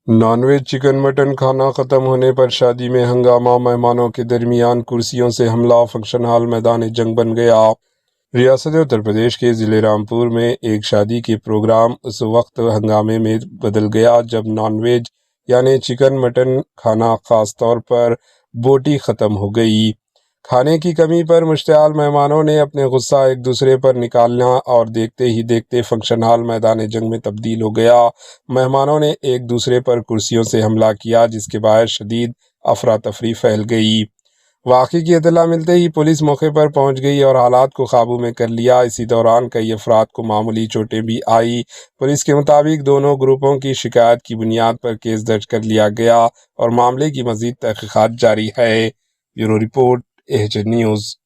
Non veg chicken mutton کھانا ختم ہونے پر شادی میں ہنگامہ، مہمانوں کے درمیان کرسیوں سے حملہ، فنکشن ہال میدان جنگ بن گیا۔ ریاست اتر پردیش کے ضلع رامپور میں ایک شادی کے پروگرام اس وقت ہنگامے میں بدل گیا جب نان ویج یعنی چکن مٹن کھانا خاص طور پر بوٹی ختم ہو گئی۔ کھانے کی کمی پر مشتعل مہمانوں نے اپنے غصہ ایک دوسرے پر نکالنا اور دیکھتے ہی دیکھتے فنکشن ہال میدان جنگ میں تبدیل ہو گیا۔ مہمانوں نے ایک دوسرے پر کرسیوں سے حملہ کیا جس کے باعث شدید افراتفری پھیل گئی۔ واقعے کی اطلاع ملتے ہی پولیس موقع پر پہنچ گئی اور حالات کو قابو میں کر لیا۔ اسی دوران کئی افراد کو معمولی چوٹیں بھی آئی۔ پولیس کے مطابق دونوں گروپوں کی شکایت کی بنیاد پر کیس درج کر لیا گیا اور معاملے کی مزید تحقیقات جاری ہے۔ Bureau report, H news.